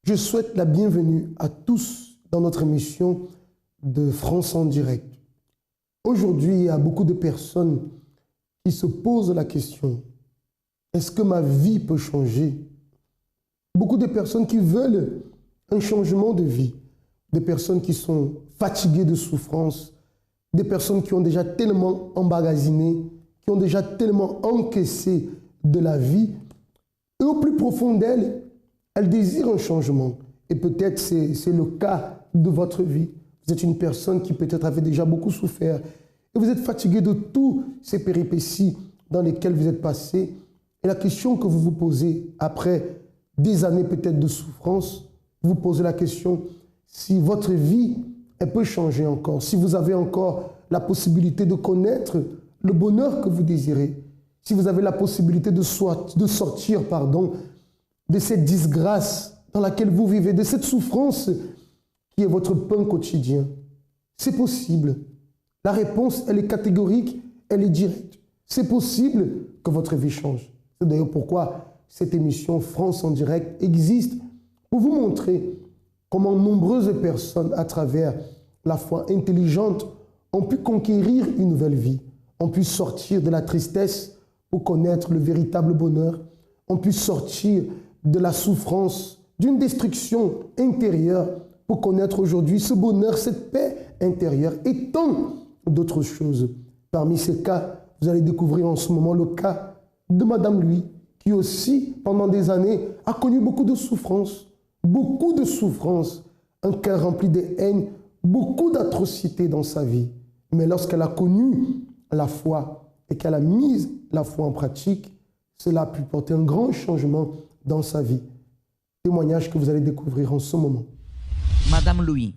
Je souhaite la bienvenue à tous dans notre émission de France en direct. Aujourd'hui, il y a beaucoup de personnes qui se posent la question, est-ce que ma vie peut changer? Beaucoup de personnes qui veulent un changement de vie, des personnes qui sont fatiguées de souffrance, des personnes qui ont déjà tellement emmagasiné, qui ont déjà tellement encaissé de la vie. Et au plus profond d'elles, elles désirent un changement. Et peut-être c'est le cas de votre vie. Vous êtes une personne qui peut-être avait déjà beaucoup souffert. Et vous êtes fatigué de toutes ces péripéties dans lesquelles vous êtes passé. Et la question que vous vous posez après des années peut-être de souffrance, vous posez la question si votre vie, elle peut changer encore, si vous avez encore la possibilité de connaître le bonheur que vous désirez, si vous avez la possibilité de sortir de cette disgrâce dans laquelle vous vivez, de cette souffrance qui est votre pain quotidien. C'est possible. La réponse, elle est catégorique, elle est directe. C'est possible que votre vie change. C'est d'ailleurs pourquoi cette émission France en direct existe, pour vous montrer comment nombreuses personnes, à travers la foi intelligente, ont pu conquérir une nouvelle vie, ont pu sortir de la tristesse pour connaître le véritable bonheur, ont pu sortir de la souffrance, d'une destruction intérieure pour connaître aujourd'hui ce bonheur, cette paix intérieure et tant d'autres choses. Parmi ces cas, vous allez découvrir en ce moment le cas de Madame Louis, qui aussi, pendant des années, a connu beaucoup de souffrances, un cœur rempli de haine, beaucoup d'atrocités dans sa vie. Mais lorsqu'elle a connu la foi et qu'elle a mis la foi en pratique, cela a pu porter un grand changement dans sa vie. Témoignage que vous allez découvrir en ce moment. Madame Louis,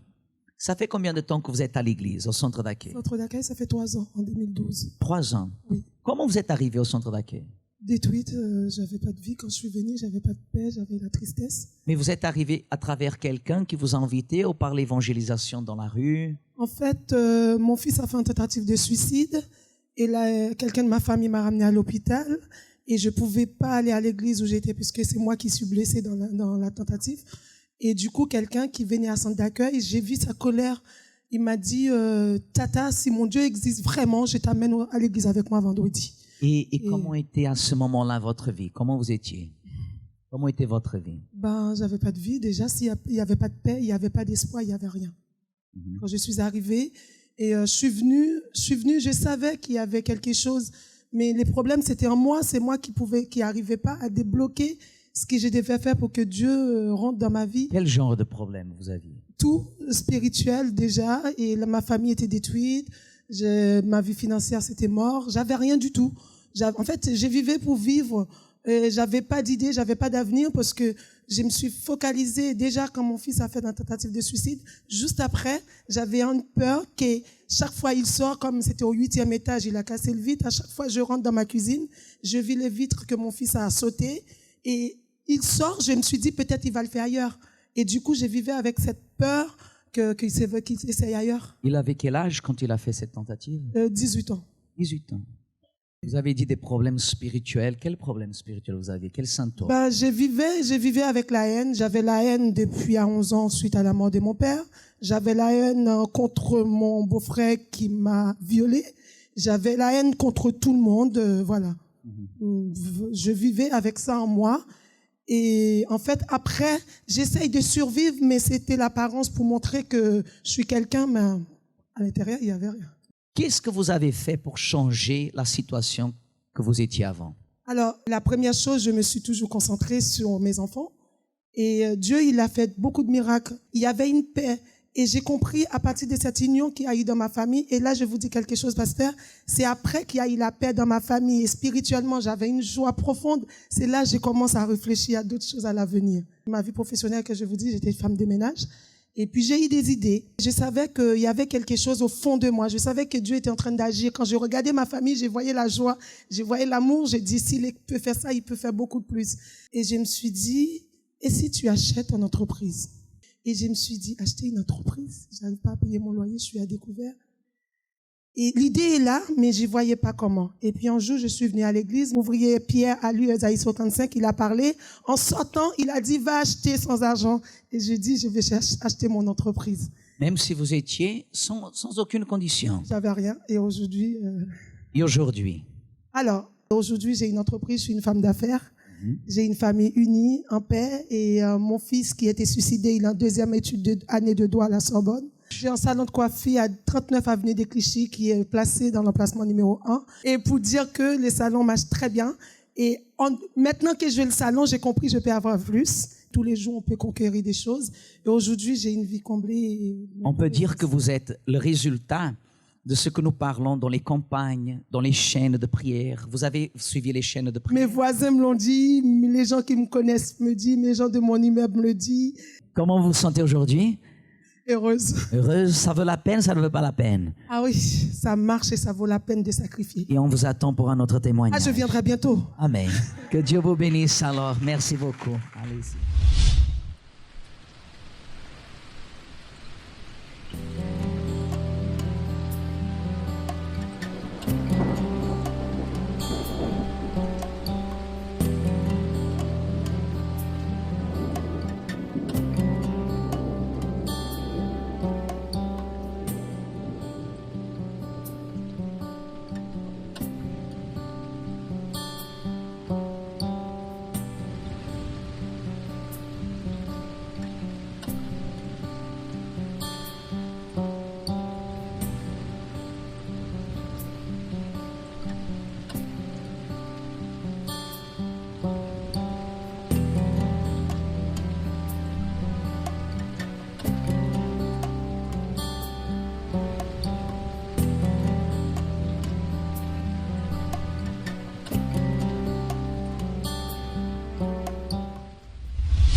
ça fait combien de temps que vous êtes à l'église, au centre d'accueil? Centre d'accueil, ça fait 3 ans, en 2012. 3 ans? Oui. Comment vous êtes arrivé au centre d'accueil? Détruite, j'avais pas de vie. Quand je suis venue, j'avais pas de paix, j'avais la tristesse. Mais vous êtes arrivé à travers quelqu'un qui vous a invité ou par l'évangélisation dans la rue? En fait, mon fils a fait une tentative de suicide. Et là, quelqu'un de ma famille m'a ramené à l'hôpital. Et je pouvais pas aller à l'église où j'étais puisque c'est moi qui suis blessée dans la tentative. Et du coup, quelqu'un qui venait à centre d'accueil, j'ai vu sa colère. Il m'a dit, Tata, si mon Dieu existe vraiment, je t'amène à l'église avec moi vendredi. Et comment était à ce moment-là votre vie? Comment vous étiez? Comment était votre vie? Ben, j'avais pas de vie. Déjà, s'il y avait pas de paix, il y avait pas d'espoir, il y avait rien. Quand je suis arrivée et je suis venue, je savais qu'il y avait quelque chose, mais les problèmes c'était en moi. C'est moi qui arrivait pas à débloquer ce que je devais faire pour que Dieu rentre dans ma vie. Quel genre de problème vous aviez? Tout spirituel déjà, et là, ma famille était détruite, ma vie financière c'était mort, j'avais rien du tout. En fait, je vivais pour vivre. J'avais pas d'idée, j'avais pas d'avenir parce que je me suis focalisée déjà quand mon fils a fait une tentative de suicide. Juste après, j'avais une peur que chaque fois il sort, comme c'était au 8e étage, il a cassé le vitre. À chaque fois, je rentre dans ma cuisine, je vis les vitres que mon fils a sauté et il sort. Je me suis dit peut-être il va le faire ailleurs. Et du coup, je vivais avec cette peur qu'il essaye ailleurs. Il avait quel âge quand il a fait cette tentative? 18 ans. 18 ans. Vous avez dit des problèmes spirituels. Quels problèmes spirituels vous aviez? Quels symptômes? Ben, je vivais avec la haine. J'avais la haine depuis à 11 ans suite à la mort de mon père. J'avais la haine contre mon beau-frère qui m'a violée. J'avais la haine contre tout le monde. Voilà. Je vivais avec ça en moi. Et en fait, après, j'essaye de survivre, mais c'était l'apparence pour montrer que je suis quelqu'un, mais à l'intérieur, il n'y avait rien. Qu'est-ce que vous avez fait pour changer la situation que vous étiez avant? Alors, la première chose, je me suis toujours concentrée sur mes enfants. Et Dieu, il a fait beaucoup de miracles. Il y avait une paix. Et j'ai compris à partir de cette union qu'il y a eu dans ma famille. Et là, je vous dis quelque chose, pasteur. C'est après qu'il y a eu la paix dans ma famille. Et spirituellement, j'avais une joie profonde. C'est là que j'ai commencé à réfléchir à d'autres choses à l'avenir. Ma vie professionnelle, que je vous dis, j'étais femme de ménage. Et puis j'ai eu des idées. Je savais qu'il y avait quelque chose au fond de moi. Je savais que Dieu était en train d'agir. Quand je regardais ma famille, je voyais la joie, je voyais l'amour. J'ai dit, s'il peut faire ça, il peut faire beaucoup plus. Et je me suis dit, et si tu achètes une entreprise? Et je me suis dit, acheter une entreprise, je n'arrive pas à payer mon loyer, je suis à découvert. Et l'idée est là, mais je ne voyais pas comment. Et puis un jour, je suis venue à l'église. L'ouvrier Pierre a lu Ésaïe 55, il a parlé. En sortant, il a dit, va acheter sans argent. Et je dis, je vais acheter mon entreprise. Même si vous étiez sans aucune condition. J'avais rien. Et aujourd'hui... Et aujourd'hui? Alors, aujourd'hui, j'ai une entreprise, je suis une femme d'affaires. J'ai une famille unie, en paix. Et mon fils qui était suicidé, il est en deuxième année de droit à la Sorbonne. J'ai un salon de coiffure à 39 avenue des Clichy qui est placé dans l'emplacement numéro 1. Et pour dire que les salons marchent très bien. Et maintenant que j'ai le salon, j'ai compris que je peux avoir plus. Tous les jours, on peut conquérir des choses. Et aujourd'hui, j'ai une vie comblée. On peut dire que vous êtes le résultat de ce que nous parlons dans les campagnes, dans les chaînes de prière. Vous avez suivi les chaînes de prière? Mes voisins me l'ont dit, les gens qui me connaissent me disent, mes gens de mon immeuble me le disent. Comment vous vous sentez aujourd'hui? Heureuse. Heureuse, ça vaut la peine, ça ne vaut pas la peine? Ah oui, ça marche et ça vaut la peine de sacrifier. Et on vous attend pour un autre témoignage. Ah, je viendrai bientôt. Amen. Que Dieu vous bénisse alors. Merci beaucoup. Allez-y.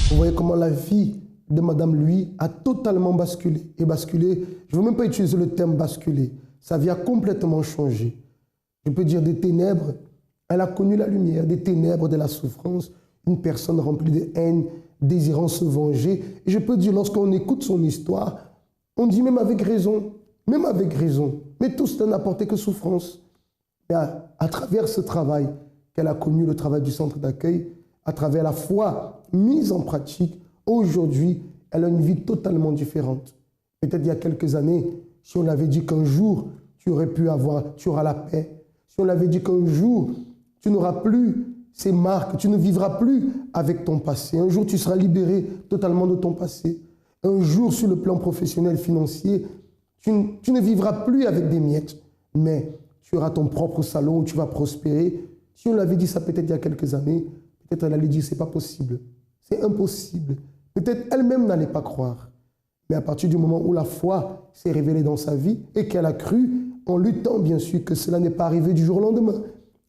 Vous voyez comment la vie de Madame Lui a totalement basculé. Et basculé, je ne veux même pas utiliser le terme basculer. Sa vie a complètement changé. Je peux dire des ténèbres, elle a connu la lumière, des ténèbres de la souffrance, une personne remplie de haine, désirant se venger. Et je peux dire, lorsqu'on écoute son histoire, on dit même avec raison, mais tout cela n'a apporté que souffrance. Et à travers ce travail qu'elle a connu, le travail du centre d'accueil, à travers la foi mise en pratique, aujourd'hui, elle a une vie totalement différente. Peut-être il y a quelques années, si on l'avait dit qu'un jour, tu auras la paix, si on l'avait dit qu'un jour, tu n'auras plus ces marques, tu ne vivras plus avec ton passé, un jour tu seras libéré totalement de ton passé, un jour sur le plan professionnel, financier, tu ne vivras plus avec des miettes, mais tu auras ton propre salon où tu vas prospérer. Si on l'avait dit ça peut-être il y a quelques années, peut-être elle allait dire c'est pas possible, c'est impossible. Peut-être elle-même n'allait pas croire. Mais à partir du moment où la foi s'est révélée dans sa vie et qu'elle a cru, en luttant bien sûr, que cela n'est pas arrivé du jour au lendemain.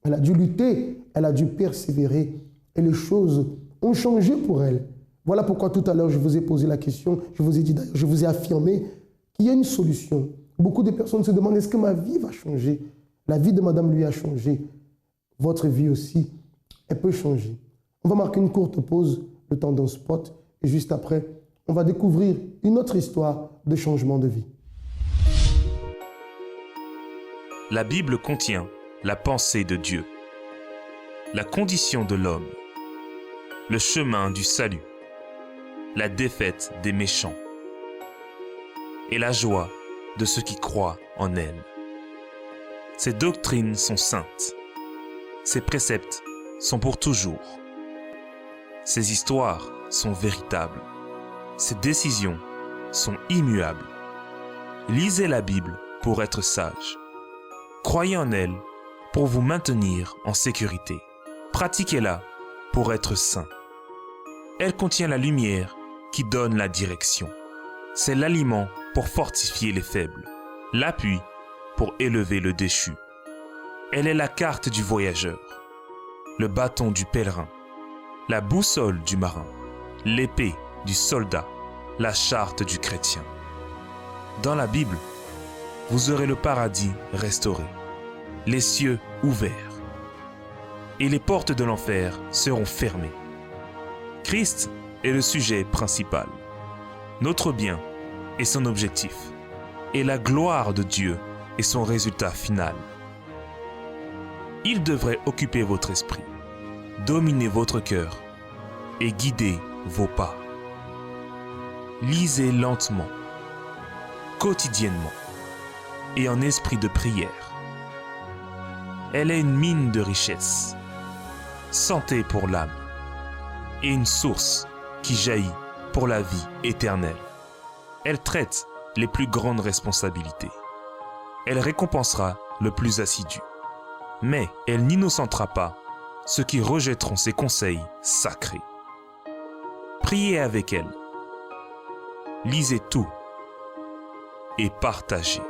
Elle a dû lutter, elle a dû persévérer et les choses ont changé pour elle. Voilà pourquoi tout à l'heure je vous ai posé la question, je vous ai dit d'ailleurs, je vous ai affirmé qu'il y a une solution. Beaucoup de personnes se demandent est-ce que ma vie va changer? La vie de Madame Lui a changé. Votre vie aussi, elle peut changer. On va marquer une courte pause, le temps d'un spot, et juste après, on va découvrir une autre histoire de changement de vie. La Bible contient la pensée de Dieu, la condition de l'homme, le chemin du salut, la défaite des méchants et la joie de ceux qui croient en elle. Ces doctrines sont saintes, ces préceptes sont pour toujours, ces histoires sont véritables, ces décisions sont immuables. Lisez la Bible pour être sage. Croyez en elle pour vous maintenir en sécurité. Pratiquez-la pour être saint. Elle contient la lumière qui donne la direction. C'est l'aliment pour fortifier les faibles, l'appui pour élever le déchu. Elle est la carte du voyageur, le bâton du pèlerin, la boussole du marin, l'épée du soldat, la charte du chrétien. Dans la Bible, vous aurez le paradis restauré, les cieux ouverts, et les portes de l'enfer seront fermées. Christ est le sujet principal, notre bien est son objectif, et la gloire de Dieu et son résultat final. Il devrait occuper votre esprit, dominer votre cœur et guider vos pas. Lisez lentement, quotidiennement et en esprit de prière. Elle est une mine de richesse, santé pour l'âme et une source qui jaillit pour la vie éternelle. Elle traite les plus grandes responsabilités. Elle récompensera le plus assidu. Mais elle n'innocentera pas ceux qui rejetteront ses conseils sacrés. Priez avec elle. Lisez tout et partagez.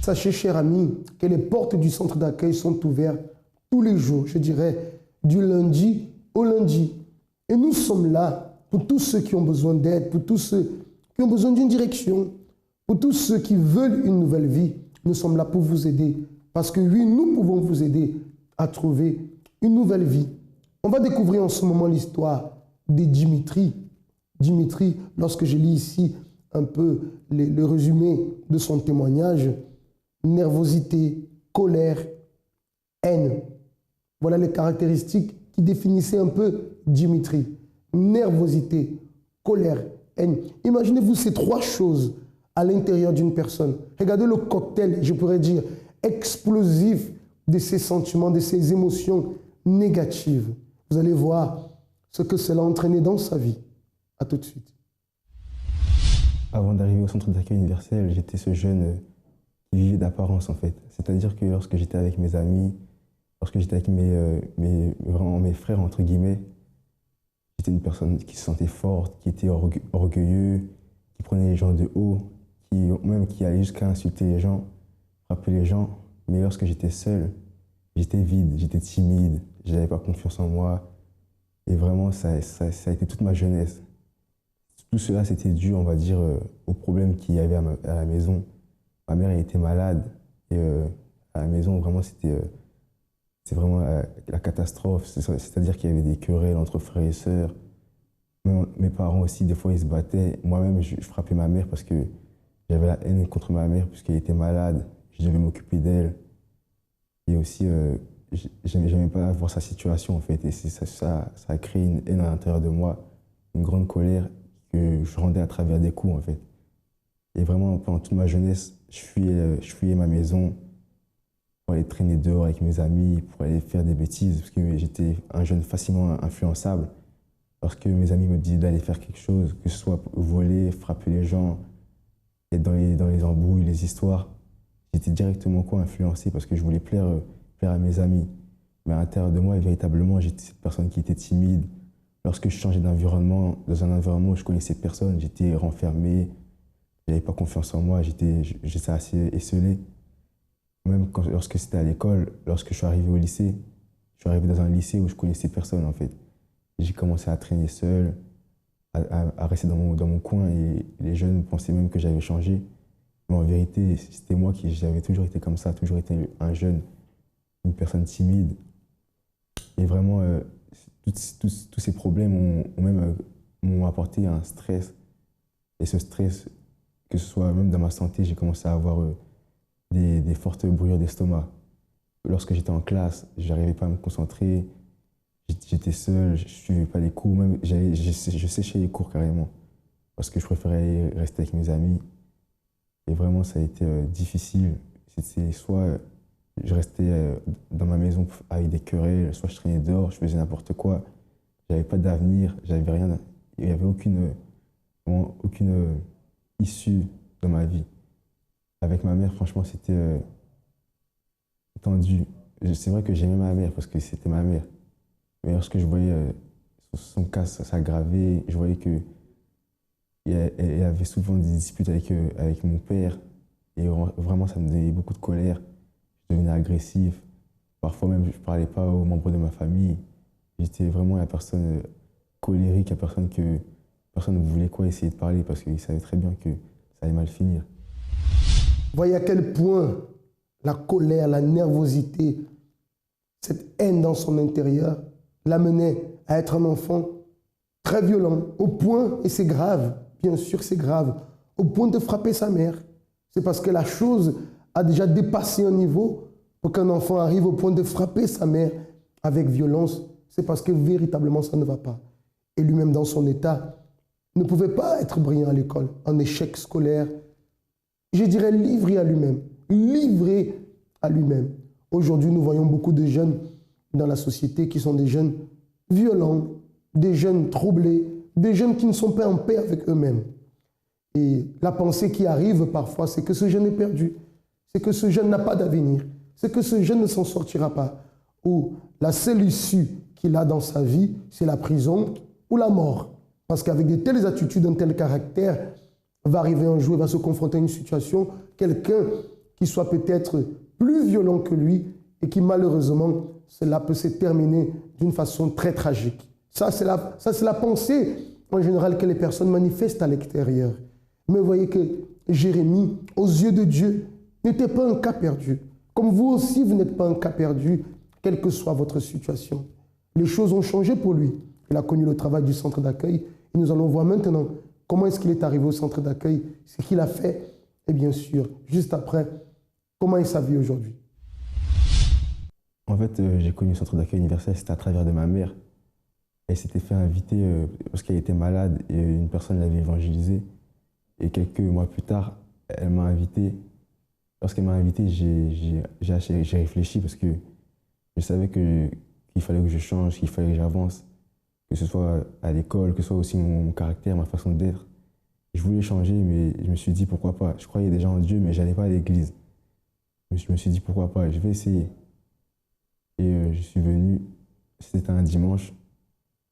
Sachez, chers amis, que les portes du centre d'accueil sont ouvertes tous les jours, je dirais, du lundi au lundi. Et nous sommes là pour tous ceux qui ont besoin d'aide, pour tous ceux qui ont besoin d'une direction, pour tous ceux qui veulent une nouvelle vie. Nous sommes là pour vous aider. Parce que oui, nous pouvons vous aider à trouver une nouvelle vie. On va découvrir en ce moment l'histoire de Dimitri. Dimitri, lorsque je lis ici un peu le résumé de son témoignage, nervosité, colère, haine. Voilà les caractéristiques qui définissaient un peu Dimitri. Nervosité, colère, haine. Imaginez-vous ces trois choses à l'intérieur d'une personne. Regardez le cocktail, je pourrais dire, explosif de ces sentiments, de ces émotions négatives. Vous allez voir ce que cela a entraîné dans sa vie. À tout de suite. Avant d'arriver au centre d'accueil universel, j'étais ce jeune qui vivait d'apparence en fait. C'est-à-dire que lorsque j'étais avec mes amis, lorsque j'étais avec mes frères entre guillemets, j'étais une personne qui se sentait forte, qui était orgueilleux, qui prenait les gens de haut, qui allait jusqu'à insulter les gens, frapper les gens. Mais lorsque j'étais seul, j'étais vide, j'étais timide, je n'avais pas confiance en moi. Et vraiment, ça a été toute ma jeunesse. Tout cela, c'était dû, on va dire, aux problèmes qu'il y avait à la maison. Ma mère elle était malade et à la maison, vraiment, c'était vraiment la catastrophe. C'est-à-dire qu'il y avait des querelles entre frères et sœurs. Mes parents aussi, des fois, ils se battaient. Moi-même, je frappais ma mère parce que j'avais la haine contre ma mère puisqu'elle était malade. Je devais m'occuper d'elle. Et aussi, j'aimais pas voir sa situation, en fait. Et ça a créé une haine à l'intérieur de moi, une grande colère que je rendais à travers des coups, en fait. Et vraiment, pendant toute ma jeunesse, je fuyais ma maison pour aller traîner dehors avec mes amis, pour aller faire des bêtises, parce que j'étais un jeune facilement influençable. Lorsque mes amis me disaient d'aller faire quelque chose, que ce soit voler, frapper les gens, être dans les embrouilles, les histoires, j'étais directement influencé parce que je voulais plaire à mes amis. Mais à l'intérieur de moi, véritablement, j'étais cette personne qui était timide. Lorsque je changeais d'environnement, dans un environnement où je connaissais personne, j'étais renfermé, je n'avais pas confiance en moi, j'étais assez esselé. Même lorsque c'était à l'école, lorsque je suis arrivé au lycée, je suis arrivé dans un lycée où je connaissais personne en fait. J'ai commencé à traîner seul, à rester dans mon coin et les jeunes pensaient même que j'avais changé. Mais en vérité, c'était moi j'avais toujours été comme ça, toujours été un jeune, une personne timide. Et vraiment, tous ces problèmes m'ont apporté un stress. Et ce stress, que ce soit même dans ma santé, j'ai commencé à avoir des fortes brûlures d'estomac. Lorsque j'étais en classe, je n'arrivais pas à me concentrer, j'étais seul, je ne suivais pas les cours, même je séchais les cours carrément, parce que je préférais rester avec mes amis. Et vraiment, ça a été difficile. Soit je restais dans ma maison avec des querelles, soit je traînais dehors, je faisais n'importe quoi. Je n'avais pas d'avenir, j'avais rien. Il n'y avait aucune issue dans ma vie. Avec ma mère, franchement, c'était tendu. C'est vrai que j'aimais ma mère parce que c'était ma mère. Mais lorsque je voyais son cas s'aggraver, je voyais qu'elle avait souvent des disputes avec mon père. Et vraiment, ça me donnait beaucoup de colère. Je devenais agressif. Parfois même, je ne parlais pas aux membres de ma famille. J'étais vraiment la personne colérique, la personne que personne ne voulait essayer de parler parce qu'il savait très bien que ça allait mal finir. Voyez à quel point la colère, la nervosité, cette haine dans son intérieur l'amenait à être un enfant très violent, au point, et c'est grave, bien sûr c'est grave, au point de frapper sa mère. C'est parce que la chose a déjà dépassé un niveau pour qu'un enfant arrive au point de frapper sa mère avec violence. C'est parce que véritablement ça ne va pas. Et lui-même dans son état ne pouvait pas être brillant à l'école, en échec scolaire. Je dirais livré à lui-même, livré à lui-même. Aujourd'hui, nous voyons beaucoup de jeunes dans la société qui sont des jeunes violents, des jeunes troublés, des jeunes qui ne sont pas en paix avec eux-mêmes. Et la pensée qui arrive parfois, c'est que ce jeune est perdu, c'est que ce jeune n'a pas d'avenir, c'est que ce jeune ne s'en sortira pas, ou la seule issue qu'il a dans sa vie, c'est la prison ou la mort. Parce qu'avec de telles attitudes, un tel caractère, va arriver un jour, il va se confronter à une situation, quelqu'un qui soit peut-être plus violent que lui et qui malheureusement, cela peut se terminer d'une façon très tragique. Ça, c'est la pensée en général que les personnes manifestent à l'extérieur. Mais vous voyez que Jérémie, aux yeux de Dieu, n'était pas un cas perdu. Comme vous aussi, vous n'êtes pas un cas perdu, quelle que soit votre situation. Les choses ont changé pour lui. Il a connu le travail du centre d'accueil et nous allons voir maintenant comment est-ce qu'il est arrivé au centre d'accueil, ce qu'il a fait et bien sûr, juste après, comment est sa vie aujourd'hui. En fait, j'ai connu le centre d'accueil universel, c'était à travers de ma mère. Elle s'était fait inviter parce qu'elle était malade et une personne l'avait évangélisée. Et quelques mois plus tard, elle m'a invité. Lorsqu'elle m'a invité, j'ai réfléchi parce que je savais qu'il fallait que je change, qu'il fallait que j'avance, que ce soit à l'école, que ce soit aussi mon caractère, ma façon d'être. Je voulais changer, mais je me suis dit pourquoi pas. Je croyais déjà en Dieu, mais je n'allais pas à l'église. Je me suis dit pourquoi pas, je vais essayer. Et je suis venu, c'était un dimanche.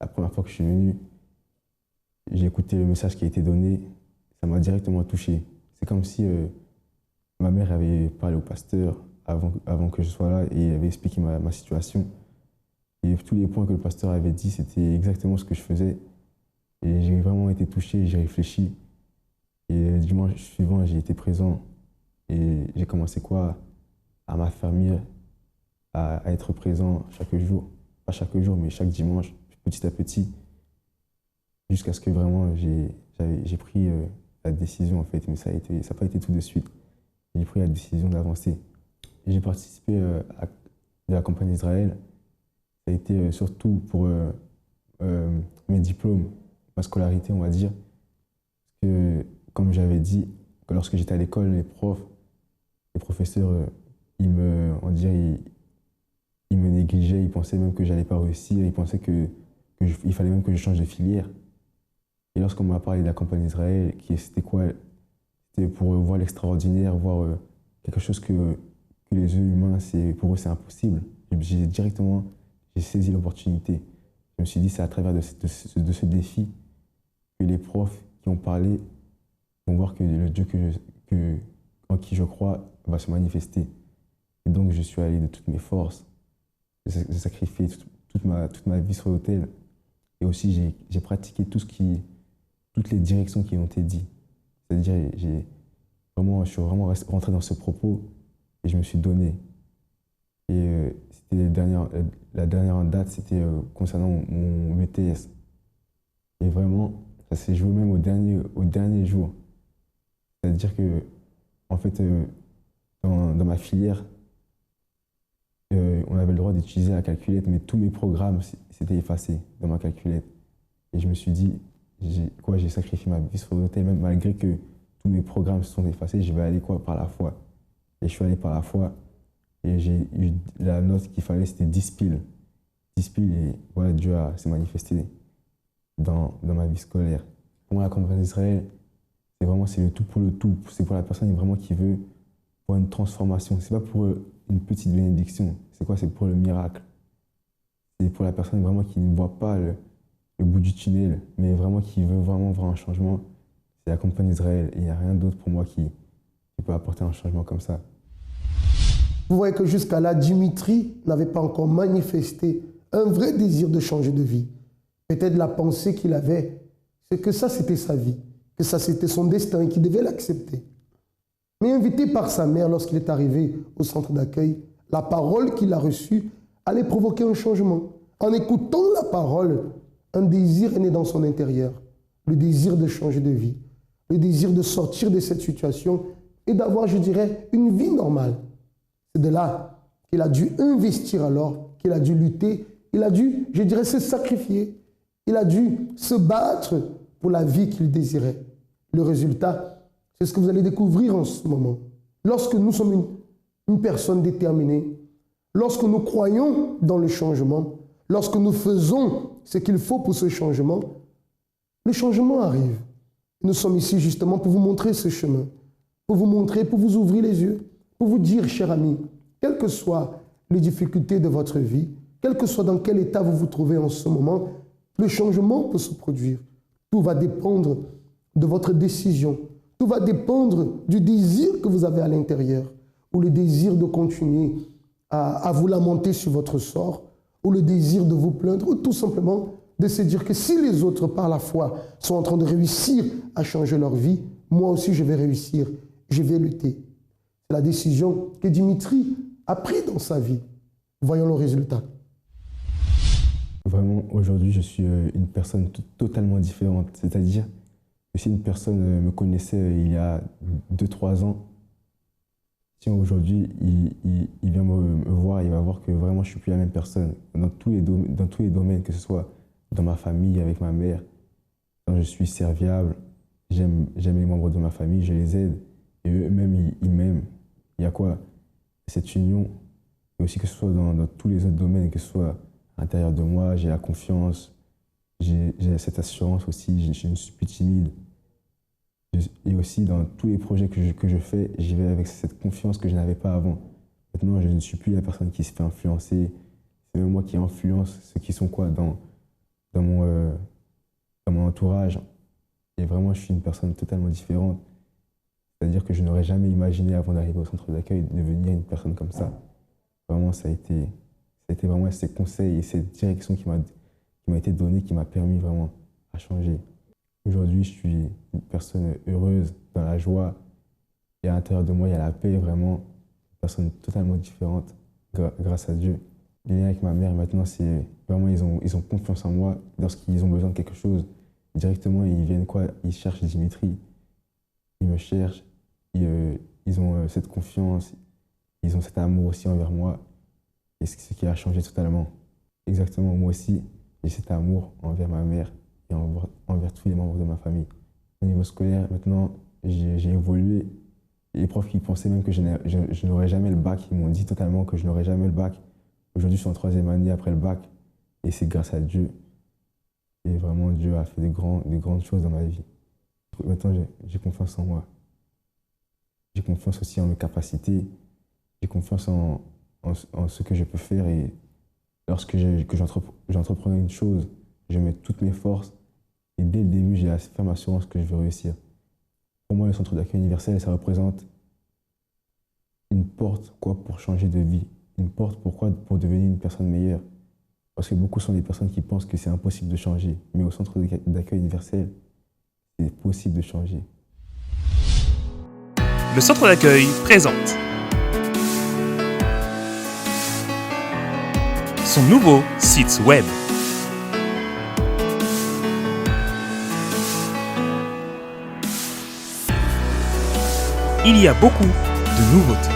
La première fois que je suis venu, j'ai écouté le message qui a été donné, ça m'a directement touché. C'est comme si ma mère avait parlé au pasteur avant que je sois là et avait expliqué ma situation. Et tous les points que le pasteur avait dit, c'était exactement ce que je faisais. Et j'ai vraiment été touché, j'ai réfléchi. Et le dimanche suivant, j'ai été présent et j'ai commencé à m'affermir, à être présent chaque jour. Pas chaque jour, mais chaque dimanche, petit à petit, jusqu'à ce que vraiment j'ai pris la décision en fait. Mais ça n'a pas été tout de suite. J'ai pris la décision d'avancer. J'ai participé de la campagne d'Israël. Ça a été surtout pour mes diplômes, ma scolarité, on va dire. Parce que, comme j'avais dit, que lorsque j'étais à l'école, les professeurs, ils me négligeaient, ils pensaient même que je n'allais pas réussir, ils pensaient qu'il fallait même que je change de filière. Et lorsqu'on m'a parlé de la campagne d'Israël, c'était quoi? C'était pour voir l'extraordinaire, voir quelque chose que les yeux humains, pour eux, c'est impossible. J'ai saisi l'opportunité. Je me suis dit, c'est à travers de ce défi que les profs qui ont parlé vont voir que le Dieu en qui je crois va se manifester. Et donc, je suis allé de toutes mes forces. J'ai sacrifié toute ma vie sur l'autel. Et aussi, j'ai pratiqué toutes les directions qui ont été dites. C'est-à-dire, je suis vraiment rentré dans ce propos et je me suis donné. Et c'était la dernière date, c'était concernant mon BTS. Et vraiment, ça s'est joué même au dernier jour. C'est-à-dire que, en fait, dans ma filière, on avait le droit d'utiliser la calculette, mais tous mes programmes s'étaient effacés dans ma calculette. Et je me suis dit, j'ai sacrifié ma vie sur l'autel, même malgré que tous mes programmes se sont effacés, je vais aller par la foi. Et je suis allé par la foi. Et j'ai eu la note qu'il fallait, c'était 10 piles. 10 piles, et voilà, Dieu s'est manifesté dans ma vie scolaire. Pour moi, la campagne d'Israël, c'est le tout pour le tout. C'est pour la personne vraiment qui veut pour une transformation. C'est pas pour une petite bénédiction. C'est quoi? C'est pour le miracle. C'est pour la personne vraiment qui ne voit pas le bout du tunnel, mais vraiment qui veut vraiment voir un changement. C'est la campagne d'Israël. Il n'y a rien d'autre pour moi qui peut apporter un changement comme ça. Vous voyez que jusqu'à là, Dimitri n'avait pas encore manifesté un vrai désir de changer de vie. Peut-être la pensée qu'il avait, c'est que ça, c'était sa vie, que ça, c'était son destin et qu'il devait l'accepter. Mais invité par sa mère lorsqu'il est arrivé au centre d'accueil, la parole qu'il a reçue allait provoquer un changement. En écoutant la parole, un désir est né dans son intérieur, le désir de changer de vie, le désir de sortir de cette situation et d'avoir, je dirais, une vie normale. C'est de là qu'il a dû investir alors, qu'il a dû lutter, il a dû, je dirais, se sacrifier, il a dû se battre pour la vie qu'il désirait. Le résultat, c'est ce que vous allez découvrir en ce moment. Lorsque nous sommes une personne déterminée, lorsque nous croyons dans le changement, lorsque nous faisons ce qu'il faut pour ce changement, le changement arrive. Nous sommes ici justement pour vous montrer ce chemin, pour vous montrer, pour vous ouvrir les yeux, pour vous dire, cher ami, quelles que soient les difficultés de votre vie, quel que soit dans quel état vous vous trouvez en ce moment, le changement peut se produire. Tout va dépendre de votre décision. Tout va dépendre du désir que vous avez à l'intérieur, ou le désir de continuer à vous lamenter sur votre sort, ou le désir de vous plaindre, ou tout simplement de se dire que si les autres, par la foi, sont en train de réussir à changer leur vie, moi aussi je vais réussir, je vais lutter. C'est la décision que Dimitri a prise dans sa vie. Voyons le résultat. Vraiment, aujourd'hui, je suis une personne totalement différente. C'est-à-dire que si une personne me connaissait il y a 2-3 ans, si aujourd'hui il vient me voir, il va voir que vraiment je ne suis plus la même personne. Dans tous les domaines, que ce soit dans ma famille, avec ma mère, quand je suis serviable, j'aime les membres de ma famille, je les aide. Et eux-mêmes, ils m'aiment. Il y a quoi? Cette union. Et aussi que ce soit dans tous les autres domaines, que ce soit à l'intérieur de moi, j'ai la confiance, j'ai cette assurance aussi, je ne suis plus timide. Et aussi dans tous les projets que je fais, j'y vais avec cette confiance que je n'avais pas avant. Maintenant, je ne suis plus la personne qui se fait influencer. C'est même moi qui influence ceux qui sont quoi dans mon entourage. Et vraiment, je suis une personne totalement différente. C'est-à-dire que je n'aurais jamais imaginé avant d'arriver au centre d'accueil de devenir une personne comme ça. Vraiment, ça a été vraiment ces conseils et cette direction qui m'a été donnée, qui m'a permis vraiment à changer. Aujourd'hui, je suis une personne heureuse, dans la joie. Et à l'intérieur de moi, il y a la paix, vraiment. Une personne totalement différente, grâce à Dieu. Les liens avec ma mère, maintenant, c'est vraiment, ils ont confiance en moi. Lorsqu'ils ont besoin de quelque chose, directement, ils viennent quoi? Ils cherchent Dimitri. Ils me cherchent. Ils ont cette confiance. Ils ont cet amour aussi envers moi. Et c'est ce qui a changé totalement. Exactement, moi aussi, j'ai cet amour envers ma mère et envers tous les membres de ma famille. Au niveau scolaire, maintenant, j'ai évolué. Les profs qui pensaient même que je n'aurais jamais le bac, ils m'ont dit totalement que je n'aurais jamais le bac. Aujourd'hui, je suis en 3e année après le bac et c'est grâce à Dieu. Et vraiment, Dieu a fait des grandes choses dans ma vie. Maintenant, j'ai confiance en moi. J'ai confiance aussi en mes capacités. J'ai confiance en ce que je peux faire. Et lorsque j'entreprends une chose, je mets toutes mes forces. Et dès le début, j'ai la ferme assurance que je vais réussir. Pour moi, le centre d'accueil universel, ça représente une porte pour changer de vie. Une porte pour devenir une personne meilleure. Parce que beaucoup sont des personnes qui pensent que c'est impossible de changer. Mais au centre d'accueil universel, c'est possible de changer. Le centre d'accueil présente son nouveau site web. Il y a beaucoup de nouveautés,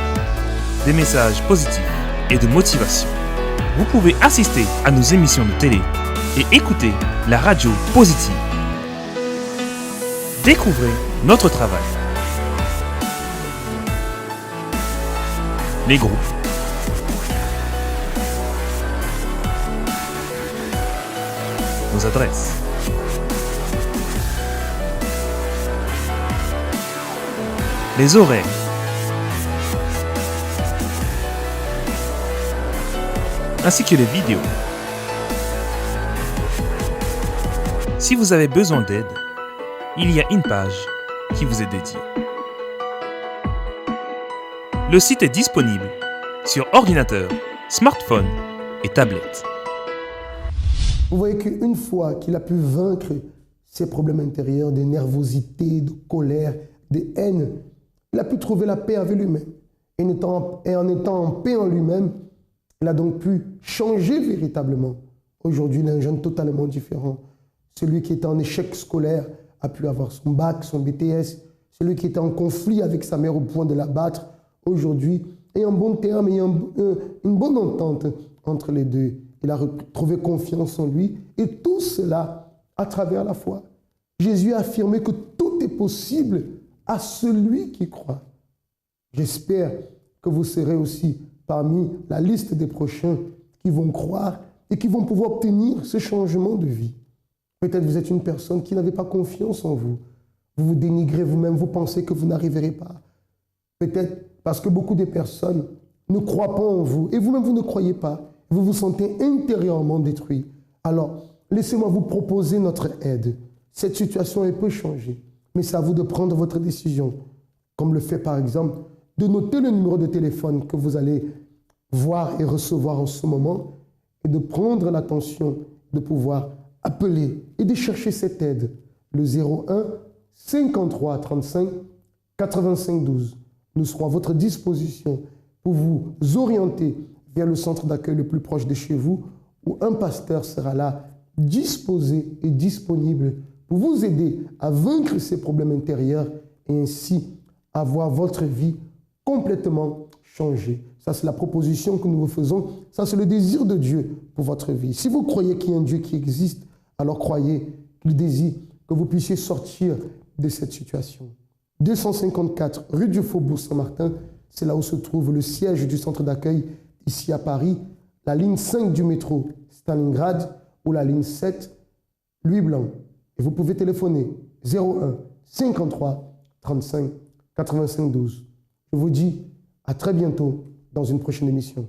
des messages positifs et de motivation. Vous pouvez assister à nos émissions de télé et écouter la radio positive. Découvrez notre travail. Les groupes. Nos adresses. Les horaires. Ainsi que les vidéos. Si vous avez besoin d'aide, il y a une page qui vous est dédiée. Le site est disponible sur ordinateur, smartphone et tablette. Vous voyez qu'une fois qu'il a pu vaincre ses problèmes intérieurs de nervosité, de colère, de haine, il a pu trouver la paix avec lui-même. Et en étant en paix en lui-même, il a donc pu changer véritablement. Aujourd'hui, il est un jeune totalement différent. Celui qui était en échec scolaire a pu avoir son bac, son BTS. Celui qui était en conflit avec sa mère au point de la battre, aujourd'hui, est en bon terme et une bonne entente entre les deux. Il a retrouvé confiance en lui et tout cela à travers la foi. Jésus a affirmé que tout est possible à celui qui croit. J'espère que vous serez aussi parmi la liste des prochains qui vont croire et qui vont pouvoir obtenir ce changement de vie. Peut-être vous êtes une personne qui n'avait pas confiance en vous. Vous vous dénigrez vous-même, vous pensez que vous n'arriverez pas. Peut-être parce que beaucoup de personnes ne croient pas en vous et vous-même vous ne croyez pas. Vous vous sentez intérieurement détruit. Alors, laissez-moi vous proposer notre aide. Cette situation, elle peut changer, mais c'est à vous de prendre votre décision. Comme le fait par exemple de noter le numéro de téléphone que vous allez voir et recevoir en ce moment et de prendre l'attention de pouvoir appeler et de chercher cette aide. Le 01 53 35 85 12. Nous serons à votre disposition pour vous orienter vers le centre d'accueil le plus proche de chez vous où un pasteur sera là, disposé et disponible pour vous aider à vaincre ces problèmes intérieurs et ainsi avoir votre vie complètement changée. Ça, c'est la proposition que nous vous faisons. Ça, c'est le désir de Dieu pour votre vie. Si vous croyez qu'il y a un Dieu qui existe, alors croyez qu'il désire que vous puissiez sortir de cette situation. 254 rue du Faubourg Saint-Martin, c'est là où se trouve le siège du centre d'accueil ici à Paris, la ligne 5 du métro Stalingrad ou la ligne 7 Louis Blanc. Et vous pouvez téléphoner 01 53 35 85 12. Je vous dis à très bientôt dans une prochaine émission.